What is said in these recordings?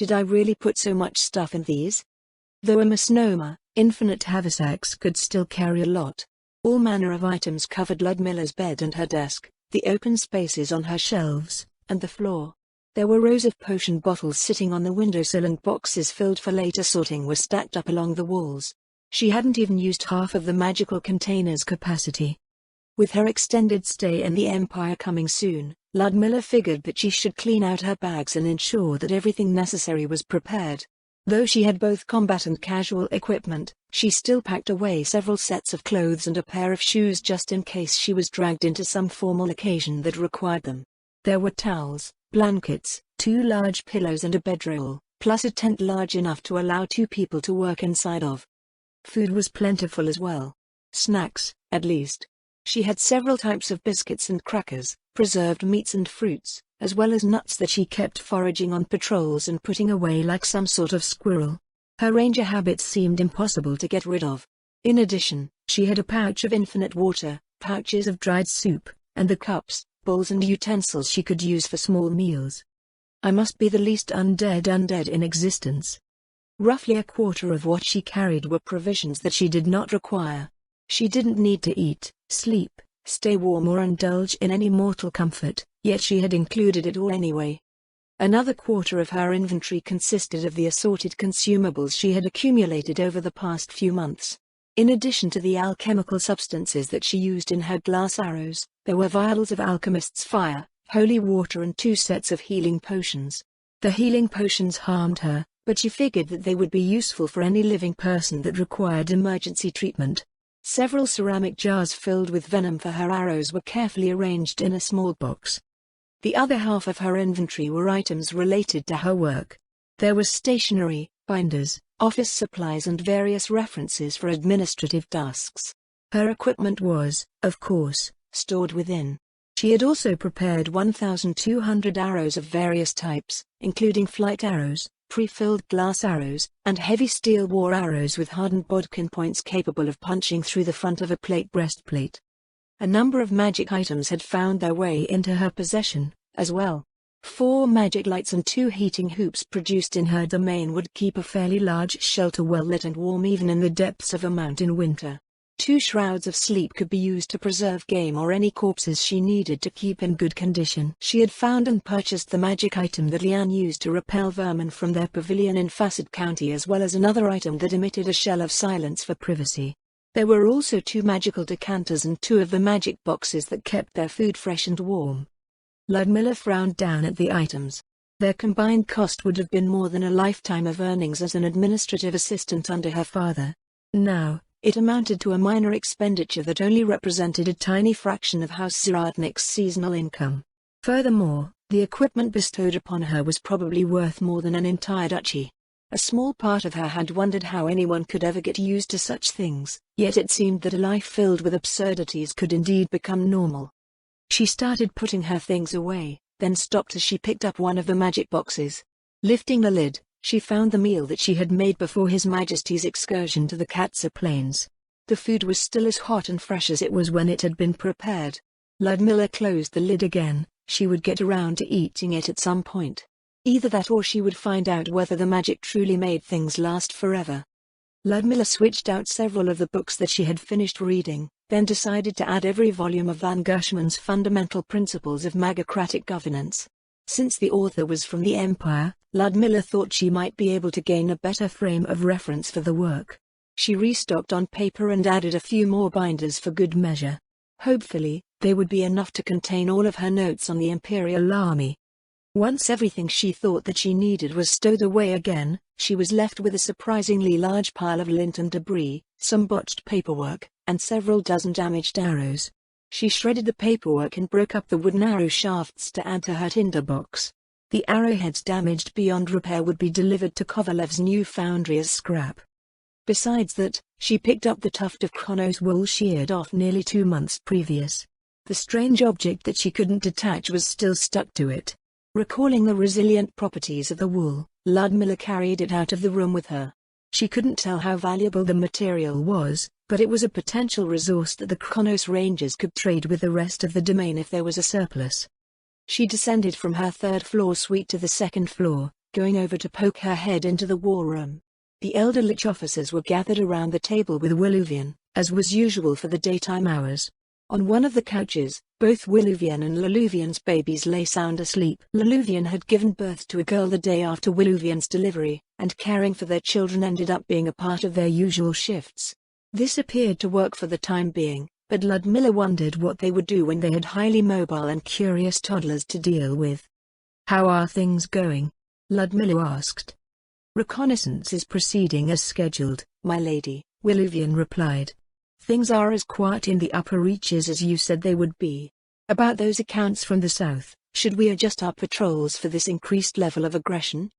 Did I really put so much stuff in these? Though a misnomer, infinite haversacks could still carry a lot. All manner of items covered Ludmilla's bed and her desk, the open spaces on her shelves, and the floor. There were rows of potion bottles sitting on the windowsill, and boxes filled for later sorting were stacked up along the walls. She hadn't even used half of the magical container's capacity. With her extended stay in the Empire coming soon, Ludmilla figured that she should clean out her bags and ensure that everything necessary was prepared. Though she had both combat and casual equipment, she still packed away several sets of clothes and a pair of shoes just in case she was dragged into some formal occasion that required them. There were towels, blankets, 2 large pillows and a bedroll, plus a tent large enough to allow 2 people to work inside of. Food was plentiful as well. Snacks, at least. She had several types of biscuits and crackers, preserved meats and fruits, as well as nuts that she kept foraging on patrols and putting away like some sort of squirrel. Her ranger habits seemed impossible to get rid of. In addition, she had a pouch of infinite water, pouches of dried soup, and the cups, bowls and utensils she could use for small meals. I must be the least undead in existence. Roughly a quarter of what she carried were provisions that she did not require. She didn't need to eat, sleep, stay warm or indulge in any mortal comfort, yet she had included it all anyway. Another quarter of her inventory consisted of the assorted consumables she had accumulated over the past few months. In addition to the alchemical substances that she used in her glass arrows, there were vials of alchemist's fire, holy water and 2 sets of healing potions. The healing potions harmed her, but she figured that they would be useful for any living person that required emergency treatment. Several ceramic jars filled with venom for her arrows were carefully arranged in a small box. The other half of her inventory were items related to her work. There was stationery, binders, office supplies and various references for administrative tasks. Her equipment was, of course, stored within. She had also prepared 1,200 arrows of various types, including flight arrows, pre-filled glass arrows, and heavy steel war arrows with hardened bodkin points capable of punching through the front of a plate breastplate. A number of magic items had found their way into her possession, as well. 4 magic lights and 2 heating hoops produced in her domain would keep a fairly large shelter well lit and warm even in the depths of a mountain winter. 2 shrouds of sleep could be used to preserve game or any corpses she needed to keep in good condition. She had found and purchased the magic item that Liane used to repel vermin from their pavilion in Facet County, as well as another item that emitted a shell of silence for privacy. There were also 2 magical decanters and 2 of the magic boxes that kept their food fresh and warm. Ludmilla frowned down at the items. Their combined cost would have been more than a lifetime of earnings as an administrative assistant under her father. Now, it amounted to a minor expenditure that only represented a tiny fraction of House Zaradnik's seasonal income. Furthermore, the equipment bestowed upon her was probably worth more than an entire duchy. A small part of her had wondered how anyone could ever get used to such things, yet it seemed that a life filled with absurdities could indeed become normal. She started putting her things away, then stopped as she picked up one of the magic boxes. Lifting the lid, she found the meal that she had made before His Majesty's excursion to the Katsa Plains. The food was still as hot and fresh as it was when it had been prepared. Ludmilla closed the lid again. She would get around to eating it at some point. Either that or she would find out whether the magic truly made things last forever. Ludmilla switched out several of the books that she had finished reading, then decided to add every volume of Van Gershman's Fundamental Principles of Magocratic Governance. Since the author was from the Empire, Ludmilla thought she might be able to gain a better frame of reference for the work. She restocked on paper and added a few more binders for good measure. Hopefully, they would be enough to contain all of her notes on the Imperial Army. Once everything she thought that she needed was stowed away again, she was left with a surprisingly large pile of lint and debris, some botched paperwork, and several dozen damaged arrows. She shredded the paperwork and broke up the wooden arrow shafts to add to her tinderbox. The arrowheads damaged beyond repair would be delivered to Kovalev's new foundry as scrap. Besides that, she picked up the tuft of Kronos wool sheared off nearly 2 months previous. The strange object that she couldn't detach was still stuck to it. Recalling the resilient properties of the wool, Ludmilla carried it out of the room with her. She couldn't tell how valuable the material was, but it was a potential resource that the Kronos Rangers could trade with the rest of the domain if there was a surplus. She descended from her 3rd-floor suite to the 2nd floor, going over to poke her head into the war room. The elder Lich officers were gathered around the table with Wiluvian, as was usual for the daytime hours. On one of the couches, both Wiluvian and Liluvian's babies lay sound asleep. Liluvian had given birth to a girl the day after Wiluvian's delivery, and caring for their children ended up being a part of their usual shifts. This appeared to work for the time being, but Ludmilla wondered what they would do when they had highly mobile and curious toddlers to deal with. "How are things going?" Ludmilla asked. "Reconnaissance is proceeding as scheduled, my lady," Wiluvian replied. "Things are as quiet in the upper reaches as you said they would be. About those accounts from the south, should we adjust our patrols for this increased level of aggression?"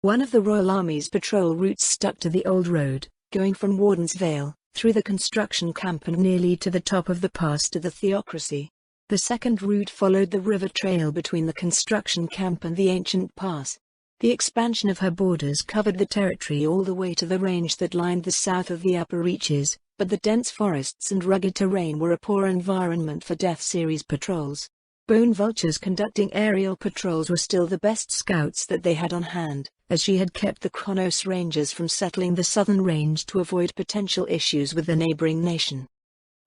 One of the Royal Army's patrol routes stuck to the old road, going from Warden's Vale, through the construction camp and nearly to the top of the pass to the Theocracy. The second route followed the river trail between the construction camp and the ancient pass. The expansion of her borders covered the territory all the way to the range that lined the south of the upper reaches, but the dense forests and rugged terrain were a poor environment for Death Series patrols. Bone Vultures conducting aerial patrols were still the best scouts that they had on hand, as she had kept the Kronos Rangers from settling the southern range to avoid potential issues with the neighboring nation.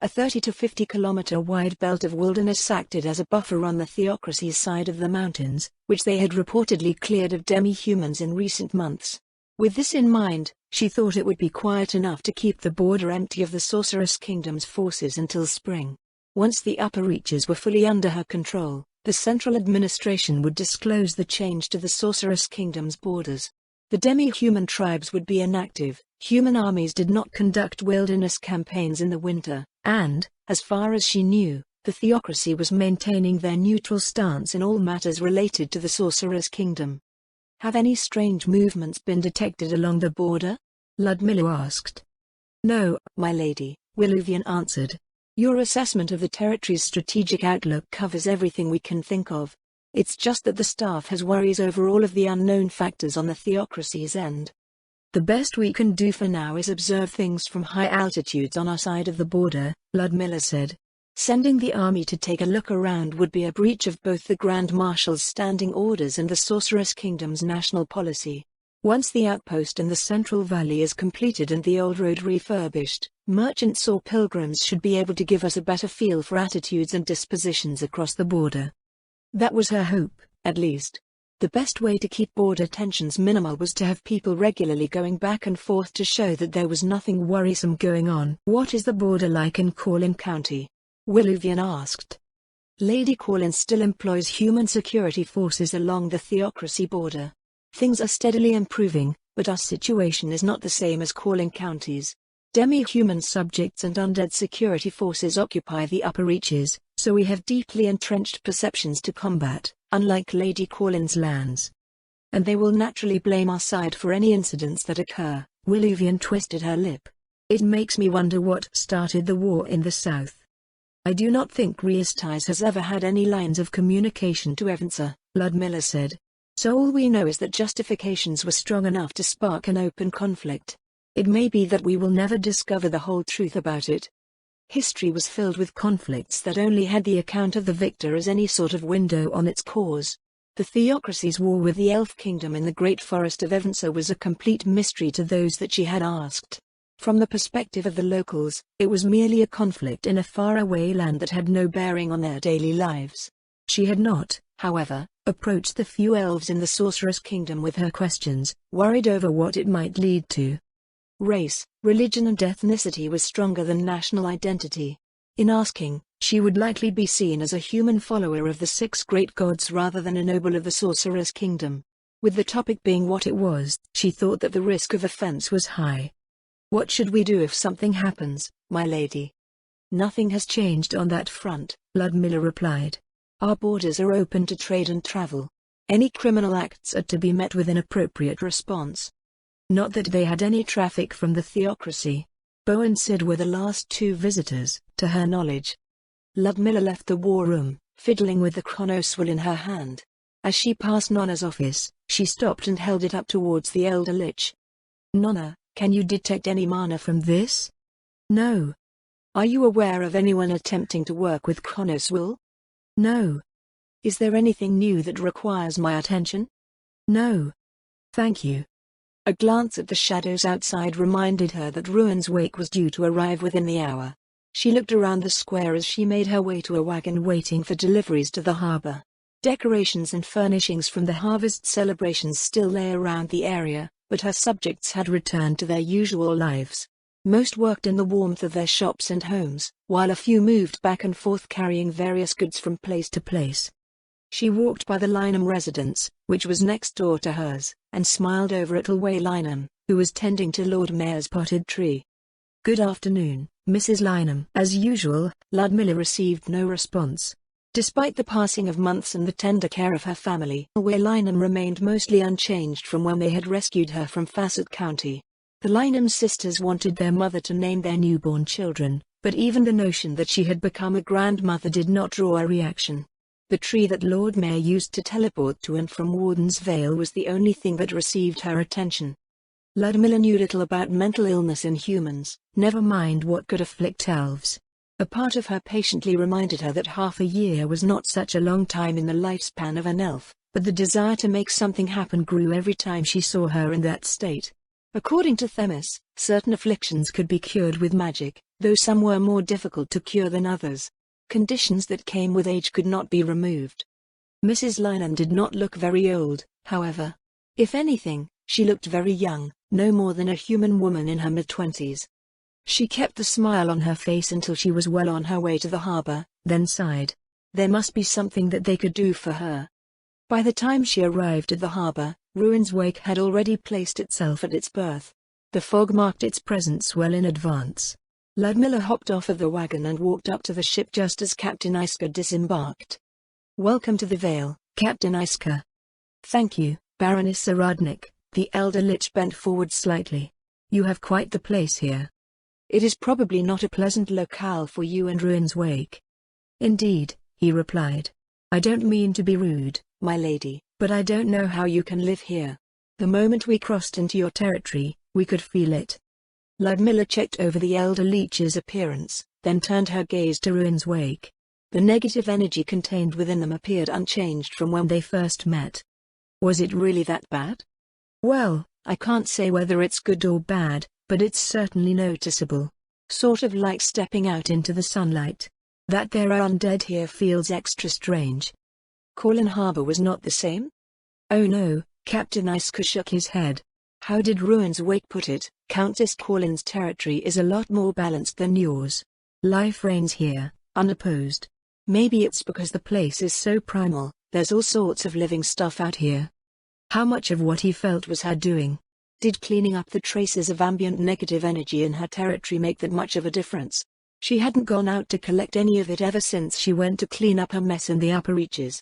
A 30 to 50 kilometer wide belt of wilderness acted as a buffer on the Theocracy's side of the mountains, which they had reportedly cleared of demi-humans in recent months. With this in mind, she thought it would be quiet enough to keep the border empty of the Sorceress Kingdom's forces until spring. Once the upper reaches were fully under her control, the central administration would disclose the change to the Sorceress Kingdom's borders. The demi-human tribes would be inactive. Human armies did not conduct wilderness campaigns in the winter, and, as far as she knew, the Theocracy was maintaining their neutral stance in all matters related to the Sorcerer's Kingdom. "Have any strange movements been detected along the border?" Ludmilla asked. "No, my lady," Wiluvian answered. "Your assessment of the territory's strategic outlook covers everything we can think of. It's just that the staff has worries over all of the unknown factors on the Theocracy's end. The best we can do for now is observe things from high altitudes on our side of the border," Ludmilla said. "Sending the army to take a look around would be a breach of both the Grand Marshal's standing orders and the Sorceress Kingdom's national policy. Once the outpost in the Central Valley is completed and the old road refurbished, merchants or pilgrims should be able to give us a better feel for attitudes and dispositions across the border." That was her hope, at least. The best way to keep border tensions minimal was to have people regularly going back and forth to show that there was nothing worrisome going on. "What is the border like in Corlin County?" Wiluvian asked. "Lady Corlin still employs human security forces along the Theocracy border. Things are steadily improving, but our situation is not the same as Corlin County's. Demi-human subjects and undead security forces occupy the upper reaches, so we have deeply entrenched perceptions to combat, unlike Lady Corlin's lands. And they will naturally blame our side for any incidents that occur." Wiluvian twisted her lip. "It makes me wonder what started the war in the south." "I do not think Riestais has ever had any lines of communication to Evansa," Ludmilla said. "So all we know is that justifications were strong enough to spark an open conflict. It may be that we will never discover the whole truth about it. History was filled with conflicts that only had the account of the victor as any sort of window on its cause. The Theocracy's war with the Elf Kingdom in the Great Forest of Evansa was a complete mystery to those that she had asked. From the perspective of the locals, it was merely a conflict in a faraway land that had no bearing on their daily lives. She had not, however, approached the few elves in the Sorceress Kingdom with her questions, worried over what it might lead to. Race, religion and ethnicity was stronger than national identity. In asking, she would likely be seen as a human follower of the six great gods rather than a noble of the Sorcerer's Kingdom. With the topic being what it was, she thought that the risk of offense was high. "What should we do if something happens, my lady?" "Nothing has changed on that front," Ludmilla replied. "Our borders are open to trade and travel. Any criminal acts are to be met with an appropriate response. Not that they had any traffic from the Theocracy. Bo and Sid were the last two visitors, to her knowledge." Ludmilla left the war room, fiddling with the chronoswell in her hand. As she passed Nonna's office, she stopped and held it up towards the elder Lich. "Nonna, can you detect any mana from this?" "No." "Are you aware of anyone attempting to work with chronoswell?" "No." "Is there anything new that requires my attention?" "No." Thank you. A glance at the shadows outside reminded her that Ruin's wake was due to arrive within the hour. She looked around the square as she made her way to a wagon waiting for deliveries to the harbor. Decorations and furnishings from the harvest celebrations still lay around the area, but her subjects had returned to their usual lives. Most worked in the warmth of their shops and homes, while a few moved back and forth carrying various goods from place to place. She walked by the Lynham residence, which was next door to hers, and smiled over at Alway Lynham, who was tending to Lord Mayor's potted tree. "Good afternoon, Mrs. Lynham." As usual, Ludmilla received no response. Despite the passing of months and the tender care of her family, Alway Lynham remained mostly unchanged from when they had rescued her from Fassett County. The Lynham sisters wanted their mother to name their newborn children, but even the notion that she had become a grandmother did not draw a reaction. The tree that Lord Mayor used to teleport to and from Warden's Vale was the only thing that received her attention. Ludmilla knew little about mental illness in humans, never mind what could afflict elves. A part of her patiently reminded her that half a year was not such a long time in the lifespan of an elf, but the desire to make something happen grew every time she saw her in that state. According to Themis, certain afflictions could be cured with magic, though some were more difficult to cure than others. Conditions that came with age could not be removed. Mrs. Lynham did not look very old, however. If anything, she looked very young, no more than a human woman in her mid-twenties. She kept the smile on her face until she was well on her way to the harbor, then sighed. There must be something that they could do for her. By the time she arrived at the harbor, Ruin's wake had already placed itself at its berth. The fog marked its presence well in advance. Ludmilla hopped off of the wagon and walked up to the ship just as Captain Iska disembarked. "Welcome to the Vale, Captain Iska." "Thank you, Baroness Saradnik." The elder lich bent forward slightly. "You have quite the place here." "It is probably not a pleasant locale for you and Ruin's wake." "Indeed," he replied. "I don't mean to be rude, my lady, but I don't know how you can live here. The moment we crossed into your territory, we could feel it." Ludmilla checked over the elder leech's appearance, then turned her gaze to Ruin's wake. The negative energy contained within them appeared unchanged from when they first met. "Was it really that bad?" "Well, I can't say whether it's good or bad, but it's certainly noticeable. Sort of like stepping out into the sunlight. That there are undead here feels extra strange." Corlin Harbor was not the same? "Oh no," Captain Iska shook his head. "How did Ruin's wake put it? Countess Corlin's territory is a lot more balanced than yours. Life reigns here, unopposed. Maybe it's because the place is so primal, there's all sorts of living stuff out here." How much of what he felt was her doing? Did cleaning up the traces of ambient negative energy in her territory make that much of a difference? She hadn't gone out to collect any of it ever since she went to clean up her mess in the upper reaches.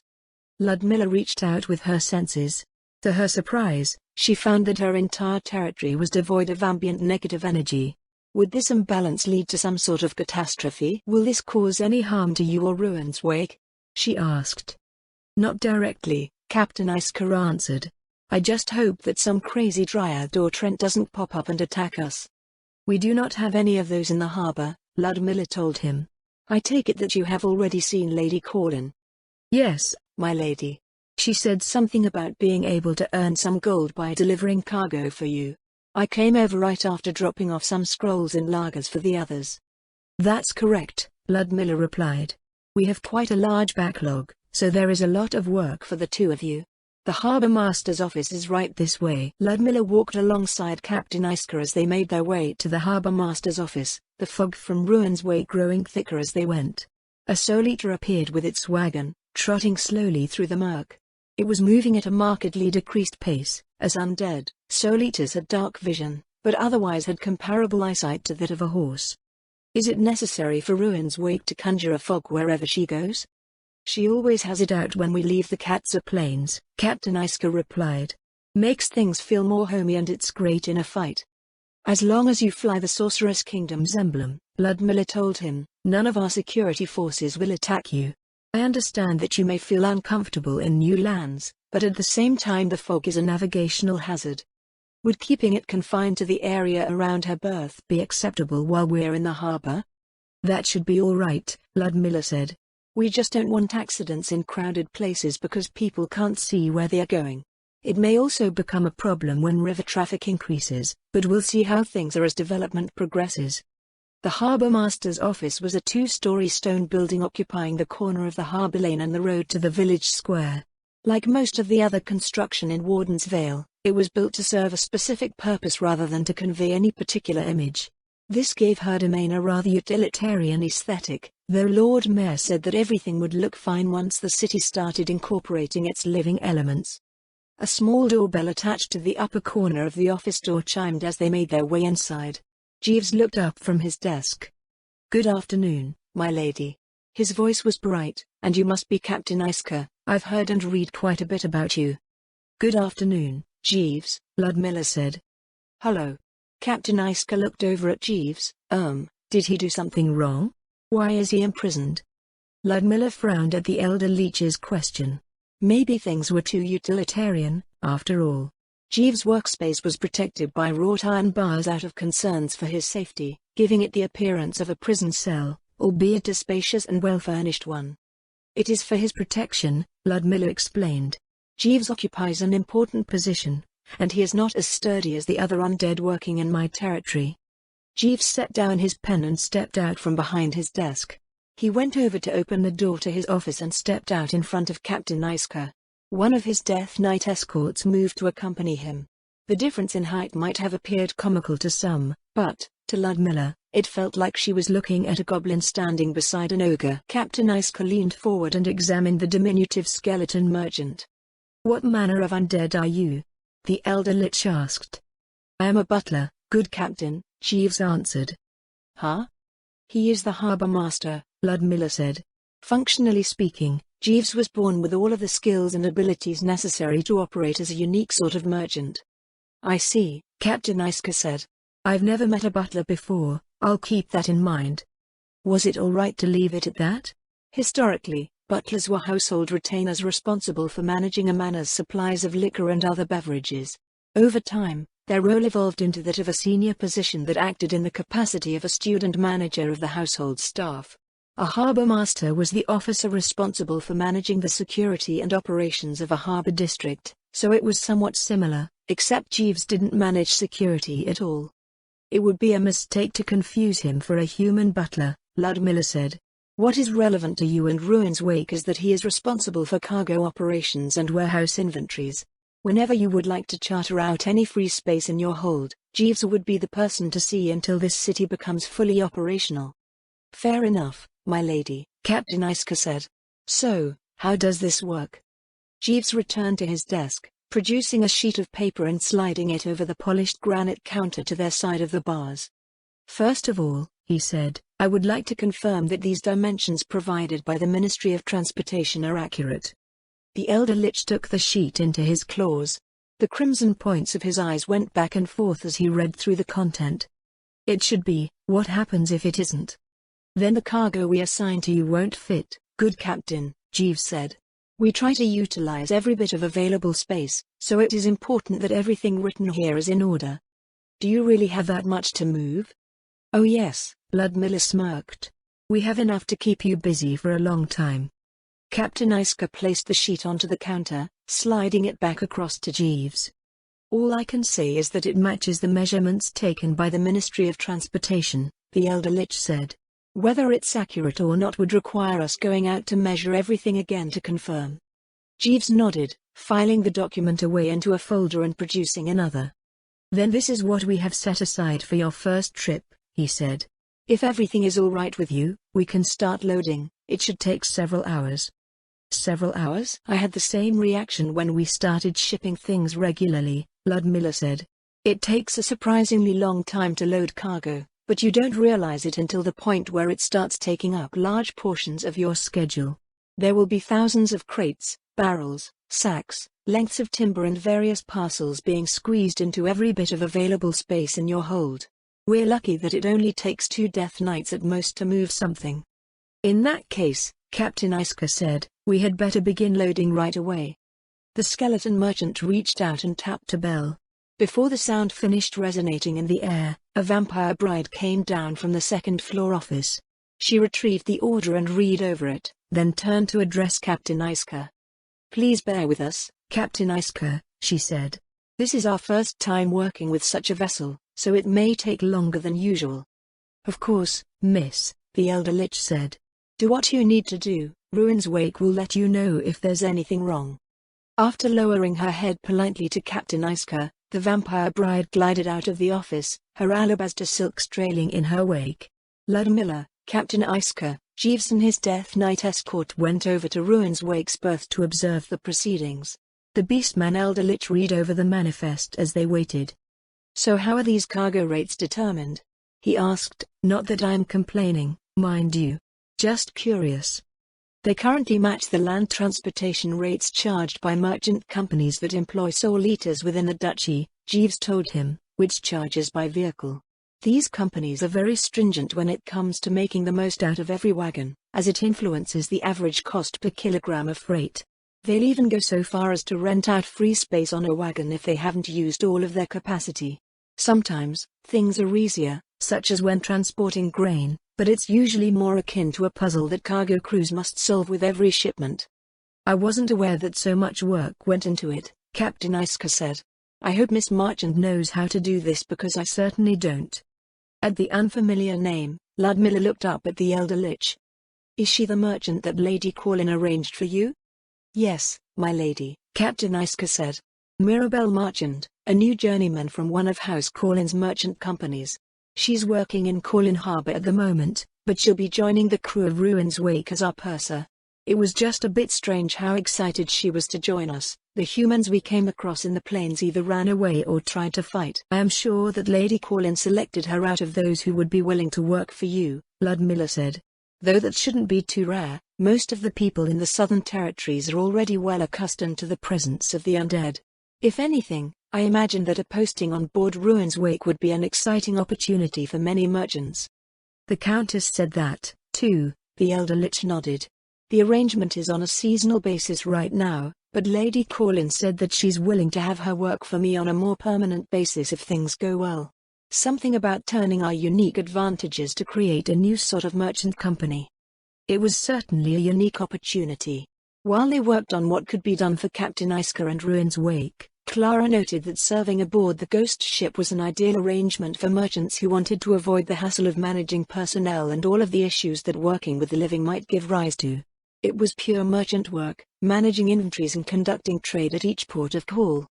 Ludmilla reached out with her senses. To her surprise, she found that her entire territory was devoid of ambient negative energy. Would this imbalance lead to some sort of catastrophe? "Will this cause any harm to you or Ruin's wake?" she asked. "Not directly," Captain Iska answered. "I just hope that some crazy dryad or Trent doesn't pop up and attack us." "We do not have any of those in the harbor," Ludmilla told him. "I take it that you have already seen Lady Corlin." "Yes, my lady. She said something about being able to earn some gold by delivering cargo for you. I came over right after dropping off some scrolls and lagers for the others." "That's correct," Ludmilla replied. "We have quite a large backlog, so there is a lot of work for the two of you. The harbor master's office is right this way." Ludmilla walked alongside Captain Iska as they made their way to the harbor master's office, the fog from Ruin's wake growing thicker as they went. A Soul-Eater appeared with its wagon, trotting slowly through the murk. It was moving at a markedly decreased pace, as undead Soul-Eaters had dark vision, but otherwise had comparable eyesight to that of a horse. "Is it necessary for Ruin's wake to conjure a fog wherever she goes?" "She always has it out when we leave the Katza Plains," Captain Iska replied. "Makes things feel more homey and it's great in a fight." "As long as you fly the Sorceress Kingdom's emblem," Ludmilla told him, "none of our security forces will attack you. I understand that you may feel uncomfortable in new lands, but at the same time the fog is a navigational hazard." "Would keeping it confined to the area around her berth be acceptable while we're in the harbor?" "That should be all right," Ludmilla said. "We just don't want accidents in crowded places because people can't see where they are going. It may also become a problem when river traffic increases, but we'll see how things are as development progresses. The harbour master's office was a two-story stone building occupying the corner of the harbour lane and the road to the village square. Like most of the other construction in Warden's Vale, it was built to serve a specific purpose rather than to convey any particular image. This gave her domain a rather utilitarian aesthetic, though Lord Mayor said that everything would look fine once the city started incorporating its living elements. A small doorbell attached to the upper corner of the office door chimed as they made their way inside. Jeeves looked up from his desk. "Good afternoon, my lady." His voice was bright. "And you must be Captain Iska. I've heard and read quite a bit about you." "Good afternoon, Jeeves," Ludmilla said. "Hello." Captain Iska looked over at Jeeves. Did he do something wrong? Why is he imprisoned?" Ludmilla frowned at the elder leech's question. Maybe things were too utilitarian, after all. Jeeves' workspace was protected by wrought iron bars out of concerns for his safety, giving it the appearance of a prison cell, albeit a spacious and well-furnished one. "It is for his protection," Ludmilla explained. "Jeeves occupies an important position, and he is not as sturdy as the other undead working in my territory." Jeeves set down his pen and stepped out from behind his desk. He went over to open the door to his office and stepped out in front of Captain Iska. One of his Death Knight escorts moved to accompany him. The difference in height might have appeared comical to some, but, to Ludmilla, it felt like she was looking at a goblin standing beside an ogre. Captain Iska leaned forward and examined the diminutive skeleton merchant. "What manner of undead are you?" the elder lich asked. "I am a butler, good captain," Jeeves answered. "Huh?" "He is the harbour master," Ludmilla said. Functionally speaking, Jeeves was born with all of the skills and abilities necessary to operate as a unique sort of merchant. "I see," Captain Iska said. "I've never met a butler before, I'll keep that in mind." Was it all right to leave it at that? Historically, butlers were household retainers responsible for managing a manor's supplies of liquor and other beverages. Over time, their role evolved into that of a senior position that acted in the capacity of a student manager of the household staff. A harbour master was the officer responsible for managing the security and operations of a harbour district, so it was somewhat similar, except Jeeves didn't manage security at all. "It would be a mistake to confuse him for a human butler," Ludmilla said. "What is relevant to you and Ruin's Wake is that he is responsible for cargo operations and warehouse inventories. Whenever you would like to charter out any free space in your hold, Jeeves would be the person to see until this city becomes fully operational." "Fair enough, my lady," Captain Iska said. "So, how does this work?" Jeeves returned to his desk, producing a sheet of paper and sliding it over the polished granite counter to their side of the bars. "First of all," he said, "I would like to confirm that these dimensions provided by the Ministry of Transportation are accurate." The elder lich took the sheet into his claws. The crimson points of his eyes went back and forth as he read through the content. "It should be. What happens if it isn't?" "Then the cargo we assign to you won't fit, good captain," Jeeves said. "We try to utilize every bit of available space, so it is important that everything written here is in order." "Do you really have that much to move?" "Oh yes," Ludmilla smirked. "We have enough to keep you busy for a long time." Captain Iska placed the sheet onto the counter, sliding it back across to Jeeves. "All I can say is that it matches the measurements taken by the Ministry of Transportation," the elder lich said. "Whether it's accurate or not would require us going out to measure everything again to confirm." Jeeves nodded, filing the document away into a folder and producing another. "Then this is what we have set aside for your first trip," he said. "If everything is all right with you, we can start loading. It should take several hours." "Several hours?" "I had the same reaction when we started shipping things regularly," Ludmilla said. "It takes a surprisingly long time to load cargo, but you don't realize it until the point where it starts taking up large portions of your schedule. There will be thousands of crates, barrels, sacks, lengths of timber and various parcels being squeezed into every bit of available space in your hold. We're lucky that it only takes 2 Death Knights at most to move something." "In that case," Captain Iska said, "we had better begin loading right away." The skeleton merchant reached out and tapped a bell. Before the sound finished resonating in the air, a vampire bride came down from the second-floor office. She retrieved the order and read over it, then turned to address Captain Iska. "Please bear with us, Captain Iska," she said. "This is our first time working with such a vessel, so it may take longer than usual." "Of course, miss," the elder lich said. "Do what you need to do, Ruin's Wake will let you know if there's anything wrong." After lowering her head politely to Captain Iska, the vampire bride glided out of the office, her alabaster silks trailing in her wake. Ludmilla, Captain Iska, Jeeves and his Death Knight escort went over to Ruin's Wake's berth to observe the proceedings. The Beastman Elder Lich read over the manifest as they waited. "So how are these cargo rates determined?" he asked. "Not that I am complaining, mind you. Just curious." "They currently match the land transportation rates charged by merchant companies that employ soul eaters within the duchy," Jeeves told him, "which charges by vehicle. These companies are very stringent when it comes to making the most out of every wagon, as it influences the average cost per kilogram of freight. They'll even go so far as to rent out free space on a wagon if they haven't used all of their capacity. Sometimes, things are easier, such as when transporting grain, but it's usually more akin to a puzzle that cargo crews must solve with every shipment." "I wasn't aware that so much work went into it," Captain Iska said. "I hope Miss Marchand knows how to do this because I certainly don't." At the unfamiliar name, Ludmilla looked up at the elder lich. "Is she the merchant that Lady Corlin arranged for you?" "Yes, my lady," Captain Iska said. "Mirabelle Marchand, a new journeyman from one of House Corlin's merchant companies. She's working in Corlin Harbor at the moment, but she'll be joining the crew of Ruin's Wake as our purser. It was just a bit strange how excited she was to join us. The humans we came across in the plains either ran away or tried to fight. I am sure that Lady Corlin selected her out of those who would be willing to work for you," Ludmilla said. "Though that shouldn't be too rare, most of the people in the Southern Territories are already well accustomed to the presence of the undead. If anything, I imagine that a posting on board Ruin's Wake would be an exciting opportunity for many merchants." The Countess said that, too. The elder lich nodded. "The arrangement is on a seasonal basis right now, but Lady Corlin said that she's willing to have her work for me on a more permanent basis if things go well. Something about turning our unique advantages to create a new sort of merchant company." It was certainly a unique opportunity. While they worked on what could be done for Captain Iska and Ruin's Wake, Clara noted that serving aboard the ghost ship was an ideal arrangement for merchants who wanted to avoid the hassle of managing personnel and all of the issues that working with the living might give rise to. It was pure merchant work, managing inventories and conducting trade at each port of call.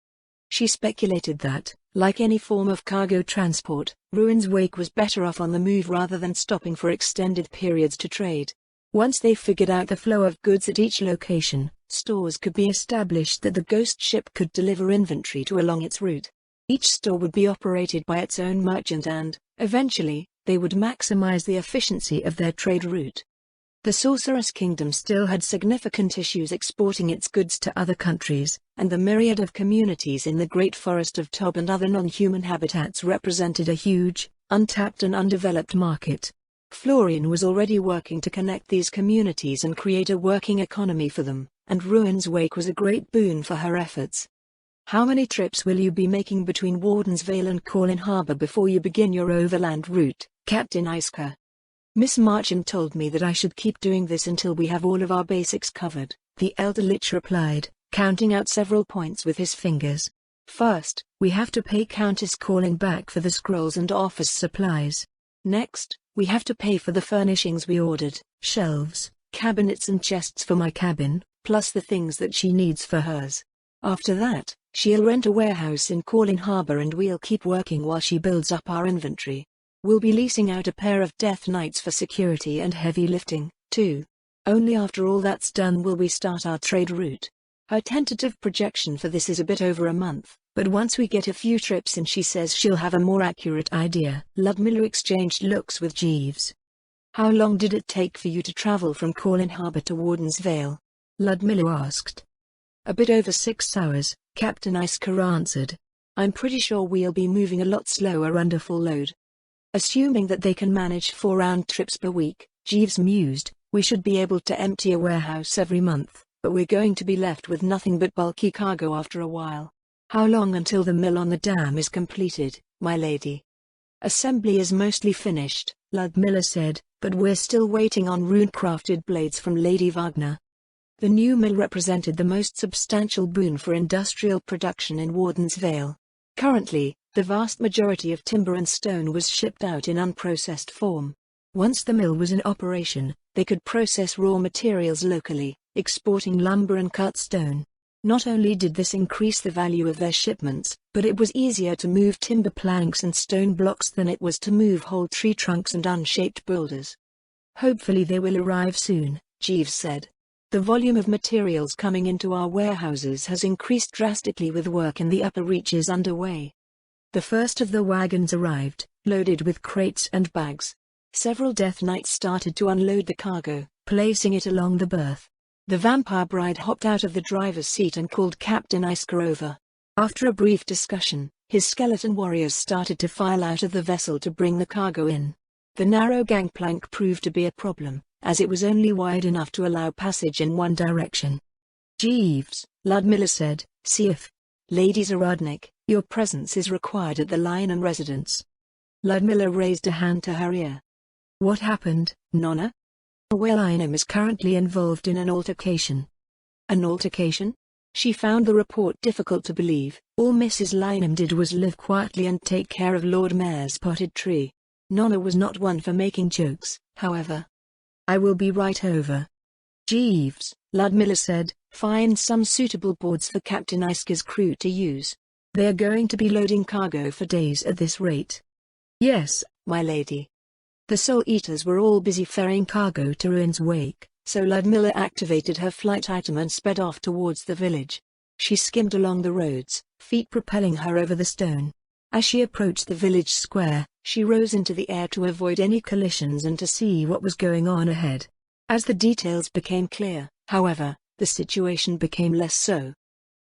She speculated that, like any form of cargo transport, Ruin's Wake was better off on the move rather than stopping for extended periods to trade. Once they figured out the flow of goods at each location, stores could be established that the ghost ship could deliver inventory to along its route. Each store would be operated by its own merchant and, eventually, they would maximize the efficiency of their trade route. The Sorceress Kingdom still had significant issues exporting its goods to other countries, and the myriad of communities in the Great Forest of Tob and other non-human habitats represented a huge, untapped and undeveloped market. Florian was already working to connect these communities and create a working economy for them, and Ruin's Wake was a great boon for her efforts. "How many trips will you be making between Warden's Vale and Corlin Harbor before you begin your overland route, Captain Iska?" "Miss Marchand told me that I should keep doing this until we have all of our basics covered," the elder lich replied, counting out several points with his fingers. "First, we have to pay Countess Corlin back for the scrolls and office supplies. Next, we have to pay for the furnishings we ordered, shelves, cabinets and chests for my cabin, plus the things that she needs for hers. After that, she'll rent a warehouse in Corlin Harbor and we'll keep working while she builds up our inventory. We'll be leasing out a pair of Death Knights for security and heavy lifting, too. Only after all that's done will we start our trade route." Her tentative projection for this is a bit over a month, but once we get a few trips in she says she'll have a more accurate idea. Ludmilla exchanged looks with Jeeves. "How long did it take for you to travel from Corlin Harbor to Warden's Vale?" Ludmilla asked. "A bit over 6 hours, Captain Iska answered. "I'm pretty sure we'll be moving a lot slower under full load." "Assuming that they can manage 4 round trips per week," Jeeves mused, "we should be able to empty a warehouse every month, but we're going to be left with nothing but bulky cargo after a while. How long until the mill on the dam is completed, my lady?" "Assembly is mostly finished," Ludmilla said, "but we're still waiting on rune-crafted blades from Lady Wagner." The new mill represented the most substantial boon for industrial production in Warden's Vale. Currently, the vast majority of timber and stone was shipped out in unprocessed form. Once the mill was in operation, they could process raw materials locally, exporting lumber and cut stone. Not only did this increase the value of their shipments, but it was easier to move timber planks and stone blocks than it was to move whole tree trunks and unshaped boulders. "Hopefully they will arrive soon," Jeeves said. "The volume of materials coming into our warehouses has increased drastically with work in the upper reaches underway." The first of the wagons arrived, loaded with crates and bags. Several Death Knights started to unload the cargo, placing it along the berth. The vampire bride hopped out of the driver's seat and called Captain Isker over. After a brief discussion, his skeleton warriors started to file out of the vessel to bring the cargo in. The narrow gangplank proved to be a problem, as it was only wide enough to allow passage in one direction. "Jeeves," Ludmilla said, "see if Lady Zaradnik, your presence is required at the Lynham residence." Ludmilla raised a hand to her ear. "What happened, Nonna?" "Lynham is currently involved in an altercation." "An altercation?" She found the report difficult to believe. All Mrs. Lynham did was live quietly and take care of Lord Mayor's potted tree. Nonna was not one for making jokes, however. "I will be right over." "Jeeves," Ludmilla said, "find some suitable boards for Captain Isker's crew to use. They are going to be loading cargo for days at this rate." "Yes, my lady." The Soul Eaters were all busy ferrying cargo to Ruin's Wake, so Ludmilla activated her flight item and sped off towards the village. She skimmed along the roads, feet propelling her over the stone. As she approached the village square, she rose into the air to avoid any collisions and to see what was going on ahead. As the details became clear, however, the situation became less so.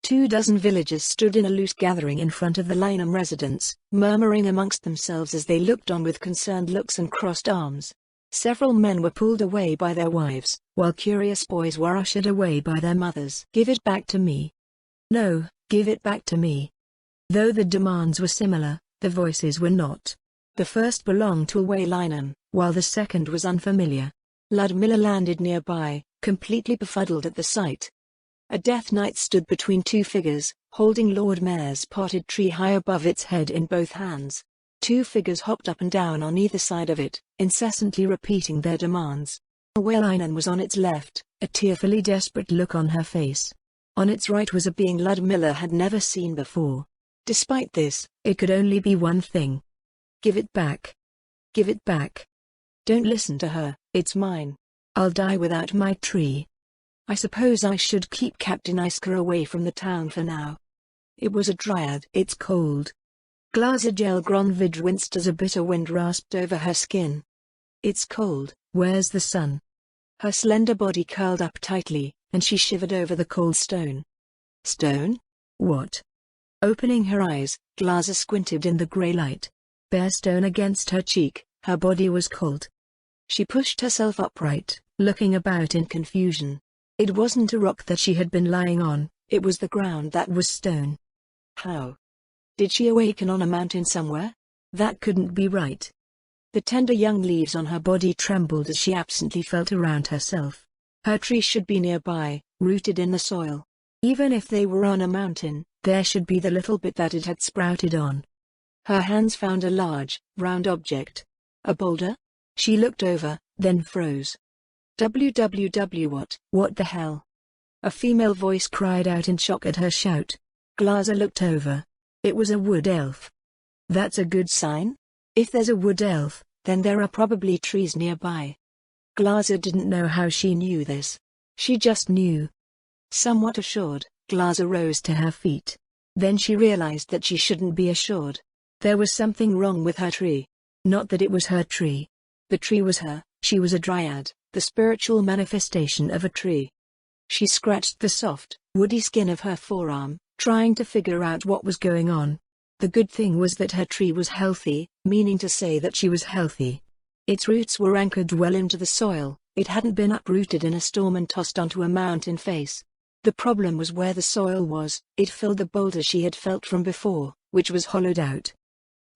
24 villagers stood in a loose gathering in front of the Lynham residence, murmuring amongst themselves as they looked on with concerned looks and crossed arms. Several men were pulled away by their wives, while curious boys were ushered away by their mothers. "Give it back to me." "No, give it back to me." Though the demands were similar, the voices were not. The first belonged to Away Lynham, while the second was unfamiliar. Ludmilla landed nearby, completely befuddled at the sight. A Death Knight stood between two figures, holding Lord Mayor's potted tree high above its head in both hands. Two figures hopped up and down on either side of it, incessantly repeating their demands. Away Lynham was on its left, a tearfully desperate look on her face. On its right was a being Ludmilla had never seen before. Despite this, it could only be one thing. "Give it back. Give it back. Don't listen to her, it's mine. I'll die without my tree. I suppose I should keep Captain Isker away from the town for now." It was a dryad. "It's cold." Glazagel Gronvid winced as a bitter wind rasped over her skin. "It's cold. Where's the sun?" Her slender body curled up tightly, and she shivered over the cold stone. "Stone? What?" Opening her eyes, Glaza squinted in the grey light. Bare stone against her cheek, her body was cold. She pushed herself upright, looking about in confusion. It wasn't a rock that she had been lying on, it was the ground that was stone. How? Did she awaken on a mountain somewhere? That couldn't be right. The tender young leaves on her body trembled as she absently felt around herself. Her tree should be nearby, rooted in the soil. Even if they were on a mountain, there should be the little bit that it had sprouted on. Her hands found a large, round object. A boulder? She looked over, then froze. What the hell? A female voice cried out in shock at her shout. Glaza looked over. It was a wood elf. That's a good sign? If there's a wood elf, then there are probably trees nearby. Glaza didn't know how she knew this. She just knew. Somewhat assured, Glaza rose to her feet. Then she realized that she shouldn't be assured. There was something wrong with her tree. Not that it was her tree. The tree was her, she was a dryad, the spiritual manifestation of a tree. She scratched the soft, woody skin of her forearm, trying to figure out what was going on. The good thing was that her tree was healthy, meaning to say that she was healthy. Its roots were anchored well into the soil, it hadn't been uprooted in a storm and tossed onto a mountain face. The problem was where the soil was. It filled the boulder she had felt from before, which was hollowed out.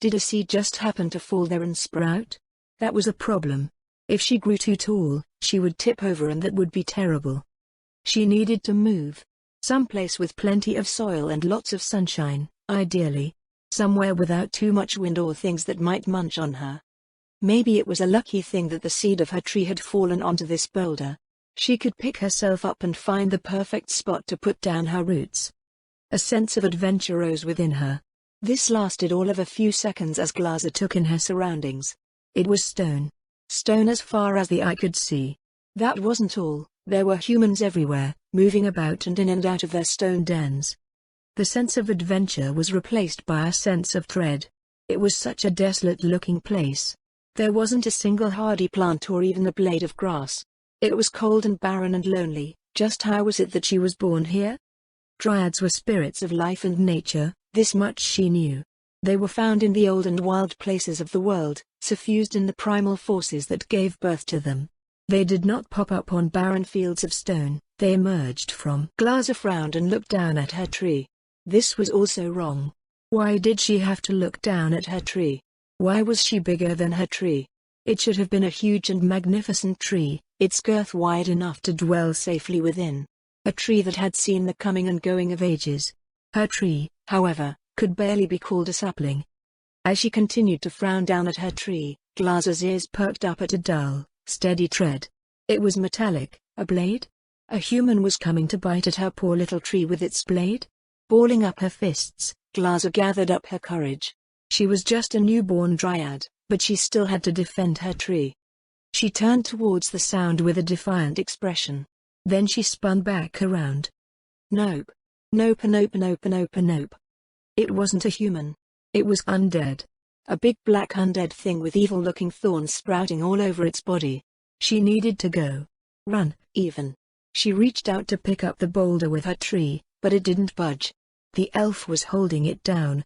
Did a seed just happen to fall there and sprout? That was a problem. If she grew too tall, she would tip over and that would be terrible. She needed to move. Someplace with plenty of soil and lots of sunshine, ideally. Somewhere without too much wind or things that might munch on her. Maybe it was a lucky thing that the seed of her tree had fallen onto this boulder. She could pick herself up and find the perfect spot to put down her roots. A sense of adventure rose within her. This lasted all of a few seconds as Glaza took in her surroundings. It was stone. Stone as far as the eye could see. That wasn't all, there were humans everywhere, moving about and in and out of their stone dens. The sense of adventure was replaced by a sense of dread. It was such a desolate-looking place. There wasn't a single hardy plant or even a blade of grass. It was cold and barren and lonely. Just how was it that she was born here? Dryads were spirits of life and nature, this much she knew. They were found in the old and wild places of the world, suffused in the primal forces that gave birth to them. They did not pop up on barren fields of stone, they emerged from. Glaza frowned and looked down at her tree. This was also wrong. Why did she have to look down at her tree? Why was she bigger than her tree? It should have been a huge and magnificent tree, its girth wide enough to dwell safely within. A tree that had seen the coming and going of ages. Her tree, however, could barely be called a sapling. As she continued to frown down at her tree, Glaza's ears perked up at a dull, steady tread. It was metallic, a blade? A human was coming to bite at her poor little tree with its blade? Balling up her fists, Glaza gathered up her courage. She was just a newborn dryad, but she still had to defend her tree. She turned towards the sound with a defiant expression. Then she spun back around. Nope. Nope, nope, nope, nope, nope. It wasn't a human. It was undead. A big black undead thing with evil-looking thorns sprouting all over its body. She needed to go. Run, even. She reached out to pick up the boulder with her tree, but it didn't budge. The elf was holding it down.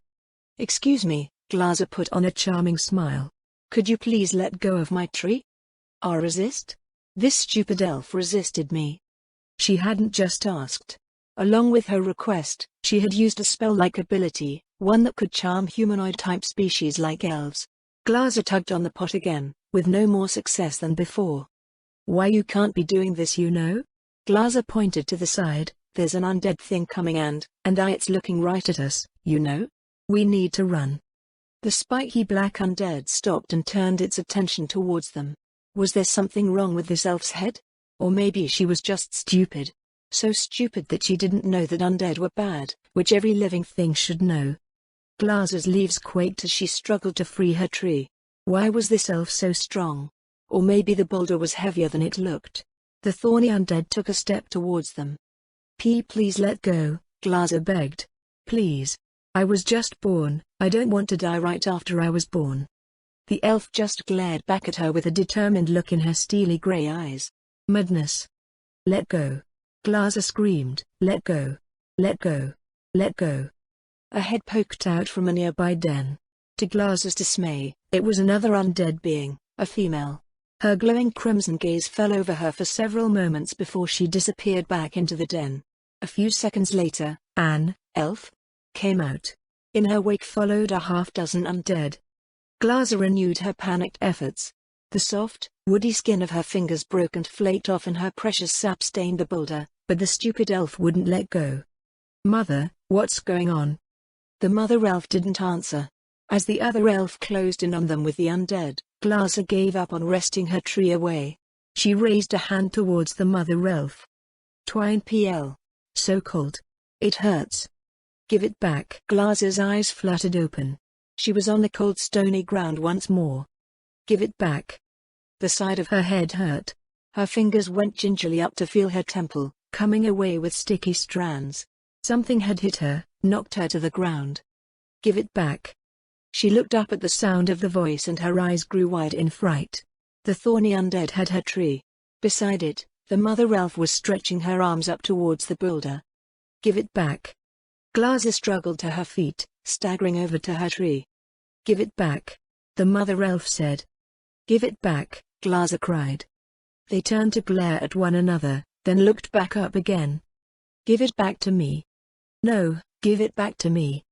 Excuse me, Glaza put on a charming smile. Could you please let go of my tree? I resist? This stupid elf resisted me. She hadn't just asked. Along with her request, she had used a spell-like ability, one that could charm humanoid-type species like elves. Glaza tugged on the pot again, with no more success than before. Why you can't be doing this, you know? Glaza pointed to the side. There's an undead thing coming and it's looking right at us, you know? We need to run. The spiky black undead stopped and turned its attention towards them. Was there something wrong with this elf's head? Or maybe she was just stupid. So stupid that she didn't know that undead were bad, which every living thing should know. Glaza's leaves quaked as she struggled to free her tree. Why was this elf so strong? Or maybe the boulder was heavier than it looked. The thorny undead took a step towards them. Please let go, Glaza begged. Please. I was just born, I don't want to die right after I was born. The elf just glared back at her with a determined look in her steely grey eyes. Madness. Let go. Glaza screamed, let go. Let go. Let go. A head poked out from a nearby den. To Glaza's dismay, it was another undead being, a female. Her glowing crimson gaze fell over her for several moments before she disappeared back into the den. A few seconds later, an elf came out. In her wake followed a half-dozen undead. Glaza renewed her panicked efforts. The soft, woody skin of her fingers broke and flaked off and her precious sap stained the boulder, but the stupid elf wouldn't let go. Mother, what's going on? The mother elf didn't answer. As the other elf closed in on them with the undead, Glaza gave up on wresting her tree away. She raised a hand towards the mother elf. Twine pl. So cold. It hurts. Give it back. Glaza's eyes fluttered open. She was on the cold stony ground once more. Give it back. The side of her head hurt. Her fingers went gingerly up to feel her temple, coming away with sticky strands. Something had hit her, knocked her to the ground. Give it back. She looked up at the sound of the voice and her eyes grew wide in fright. The thorny undead had her tree. Beside it, the mother elf was stretching her arms up towards the boulder. Give it back. Glaza struggled to her feet, staggering over to her tree. Give it back. The mother elf said. Give it back, Glaza cried. They turned to glare at one another, then looked back up again. Give it back to me. No, give it back to me.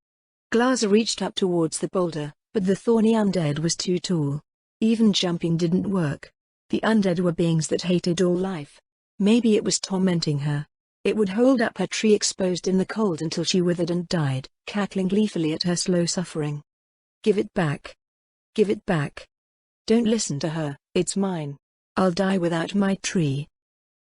Glaza reached up towards the boulder, but the thorny undead was too tall. Even jumping didn't work. The undead were beings that hated all life. Maybe it was tormenting her, It would hold up her tree exposed in the cold until she withered and died, cackling gleefully at her slow suffering. Give it back. Give it back. Don't listen to her, it's mine. I'll die without my tree.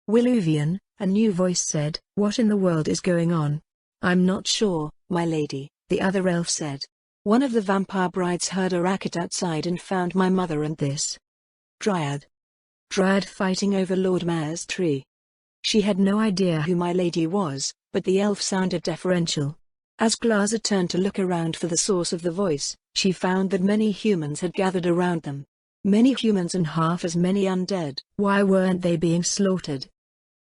Willuvian, a new voice said. What in the world is going on? I'm not sure, my lady, the other elf said. One of the vampire brides heard a racket outside and found my mother and this Dryad fighting over Lord Mayor's tree. She had no idea who my lady was, but the elf sounded deferential. As Glaza turned to look around for the source of the voice, she found that many humans had gathered around them. Many humans and half as many undead. Why weren't they being slaughtered?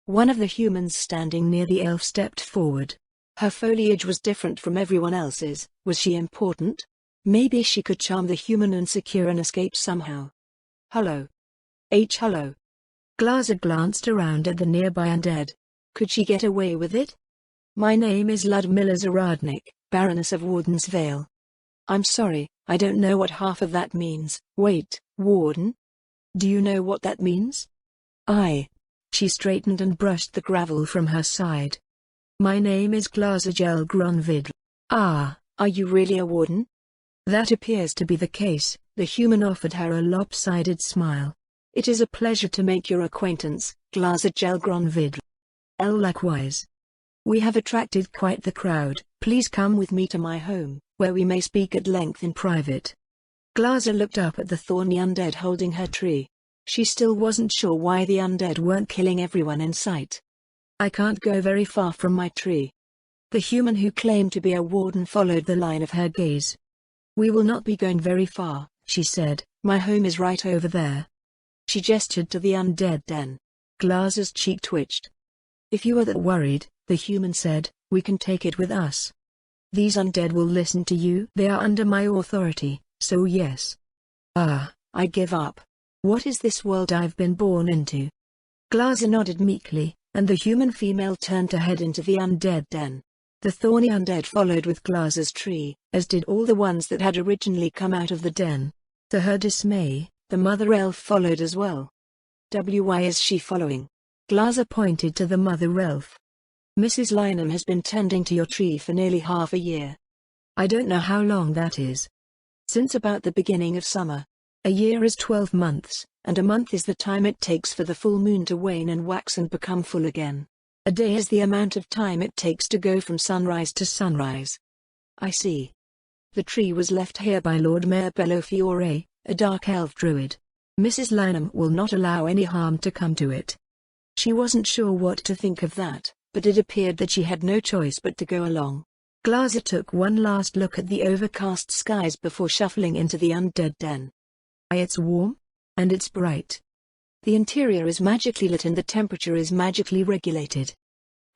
One of the humans standing near the elf stepped forward. Her foliage was different from everyone else's. Was she important? Maybe she could charm the human and secure an escape somehow. Hello. Hello. Glaza glanced around at the nearby undead. Could she get away with it? My name is Ludmilla Zaradnik, Baroness of Warden's Vale. I'm sorry, I don't know what half of that means. Wait, Warden? Do you know what that means? She straightened and brushed the gravel from her side. My name is Glaza Gronvid. Are you really a warden? That appears to be the case. The human offered her a lopsided smile. It is a pleasure to make your acquaintance, Glaza Gronvid. Likewise. We have attracted quite the crowd. Please come with me to my home, where we may speak at length in private. Glaza looked up at the thorny undead holding her tree. She still wasn't sure why the undead weren't killing everyone in sight. I can't go very far from my tree. The human who claimed to be a warden followed the line of her gaze. We will not be going very far, she said. My home is right over there. She gestured to the undead den. Glaza's cheek twitched. If you are that worried, the human said, we can take it with us. These undead will listen to you. They are under my authority, so yes. I give up. What is this world I've been born into? Glaza nodded meekly, and the human female turned to head into the undead den. The thorny undead followed with Glaza's tree, as did all the ones that had originally come out of the den. To her dismay, the mother elf followed as well. Why is she following? Glaza pointed to the mother elf. Mrs. Lynham has been tending to your tree for nearly half a year. I don't know how long that is. Since about the beginning of summer. A year is 12 months, and a month is the time it takes for the full moon to wane and wax and become full again. A day is the amount of time it takes to go from sunrise to sunrise. I see. The tree was left here by Lord Mayor Bellofiore, a dark elf druid. Mrs. Lynham will not allow any harm to come to it. She wasn't sure what to think of that, but it appeared that she had no choice but to go along. Glaza took one last look at the overcast skies before shuffling into the undead den. It's warm? And it's bright. The interior is magically lit and the temperature is magically regulated.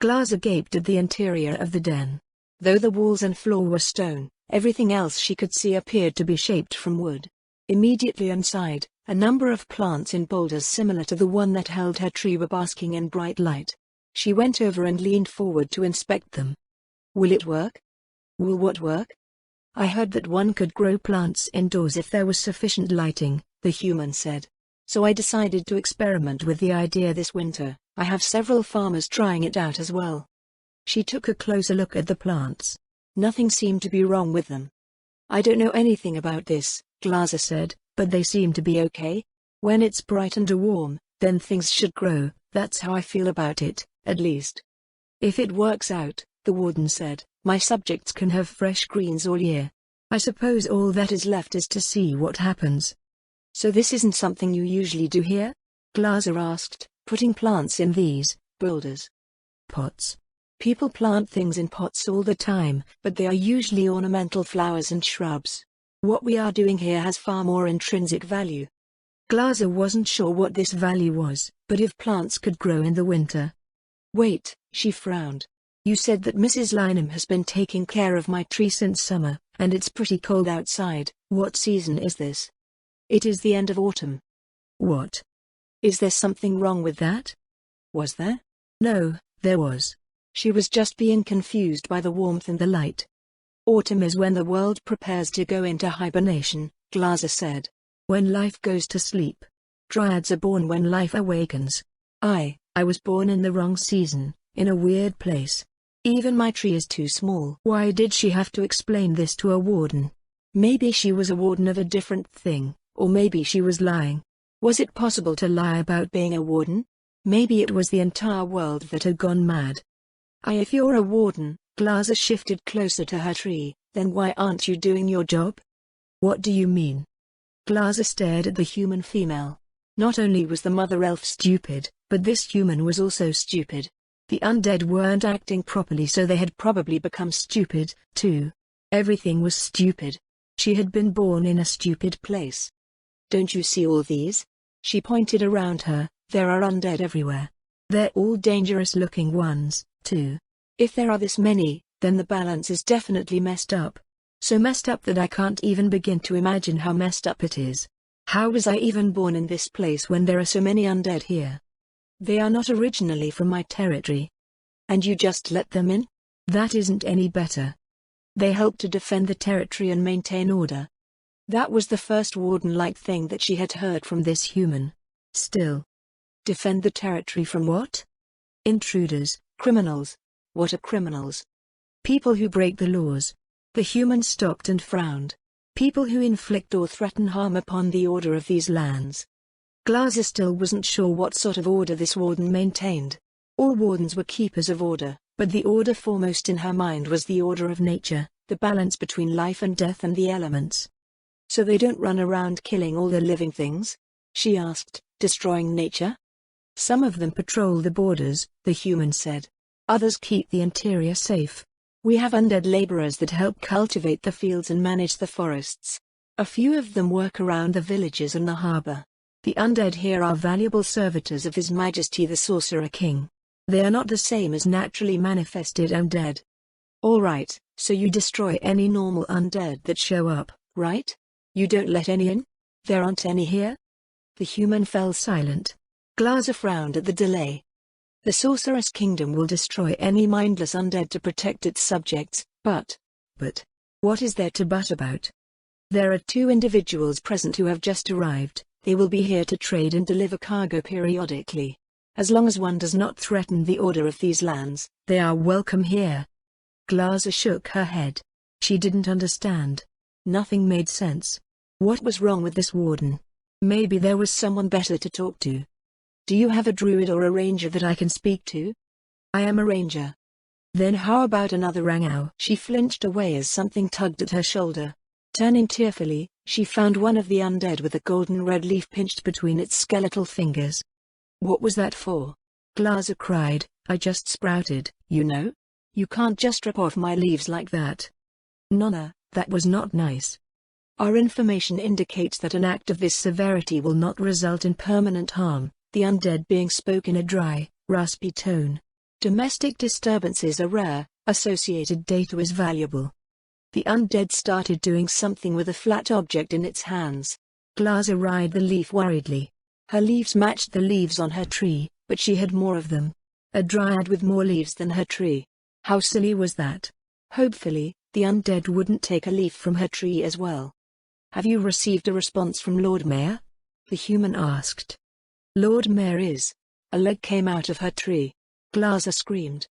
Glaza gaped at the interior of the den. Though the walls and floor were stone, everything else she could see appeared to be shaped from wood. Immediately inside, a number of plants in boulders similar to the one that held her tree were basking in bright light. She went over and leaned forward to inspect them. Will it work? Will what work? I heard that one could grow plants indoors if there was sufficient lighting, the human said. So I decided to experiment with the idea this winter. I have several farmers trying it out as well. She took a closer look at the plants. Nothing seemed to be wrong with them. I don't know anything about this, Glaza said, but they seem to be okay. When it's bright and warm, then things should grow. That's how I feel about it, at least. If it works out, the warden said, my subjects can have fresh greens all year. I suppose all that is left is to see what happens. So this isn't something you usually do here? Glaza asked, putting plants in these boulders. Pots. People plant things in pots all the time, but they are usually ornamental flowers and shrubs. What we are doing here has far more intrinsic value. Glaza wasn't sure what this value was, but if plants could grow in the winter. Wait, she frowned. You said that Mrs. Lynham has been taking care of my tree since summer, and it's pretty cold outside. What season is this? It is the end of autumn. What? Is there something wrong with that? Was there? No, there was. She was just being confused by the warmth and the light. Autumn is when the world prepares to go into hibernation, Glaza said. When life goes to sleep. Dryads are born when life awakens. I was born in the wrong season, in a weird place. Even my tree is too small. Why did she have to explain this to a warden? Maybe she was a warden of a different thing, or maybe she was lying. Was it possible to lie about being a warden? Maybe it was the entire world that had gone mad. If you're a warden, Glaza shifted closer to her tree, then why aren't you doing your job? What do you mean? Glaza stared at the human female. Not only was the mother elf stupid, but this human was also stupid. The undead weren't acting properly, so they had probably become stupid, too. Everything was stupid. She had been born in a stupid place. Don't you see all these? She pointed around her. There are undead everywhere. They're all dangerous-looking ones, too. If there are this many, then the balance is definitely messed up. So messed up that I can't even begin to imagine how messed up it is. How was I even born in this place when there are so many undead here? They are not originally from my territory. And you just let them in? That isn't any better. They help to defend the territory and maintain order. That was the first warden-like thing that she had heard from this human. Still. Defend the territory from what? Intruders, criminals. What are criminals? People who break the laws. The human stopped and frowned. People who inflict or threaten harm upon the order of these lands. Glaza still wasn't sure what sort of order this warden maintained. All wardens were keepers of order, but the order foremost in her mind was the order of nature, the balance between life and death and the elements. So they don't run around killing all the living things? She asked, destroying nature? Some of them patrol the borders, the human said. Others keep the interior safe. We have undead laborers that help cultivate the fields and manage the forests. A few of them work around the villages and the harbor. The undead here are valuable servitors of His Majesty the Sorcerer King. They are not the same as naturally manifested undead. All right, so you destroy any normal undead that show up, right? You don't let any in? There aren't any here? The human fell silent. Glaza frowned at the delay. The Sorceress Kingdom will destroy any mindless undead to protect its subjects, but what is there to but about? There are 2 individuals present who have just arrived. They will be here to trade and deliver cargo periodically. As long as one does not threaten the order of these lands, they are welcome here. Glaza shook her head. She didn't understand. Nothing made sense. What was wrong with this warden? Maybe there was someone better to talk to. Do you have a druid or a ranger that I can speak to? I am a ranger. Then how about another rangau? She flinched away as something tugged at her shoulder. Turning tearfully, she found one of the undead with a golden red leaf pinched between its skeletal fingers. What was that for? Glaza cried. I just sprouted, you know? You can't just rip off my leaves like that. Nonna, that was not nice. Our information indicates that an act of this severity will not result in permanent harm, the undead being spoke in a dry, raspy tone. Domestic disturbances are rare, associated data is valuable. The undead started doing something with a flat object in its hands. Glaza eyed the leaf worriedly. Her leaves matched the leaves on her tree, but she had more of them. A dryad with more leaves than her tree. How silly was that? Hopefully, the undead wouldn't take a leaf from her tree as well. Have you received a response from Lord Mayor? The human asked. Lord Mayor is. A leg came out of her tree. Glaza screamed.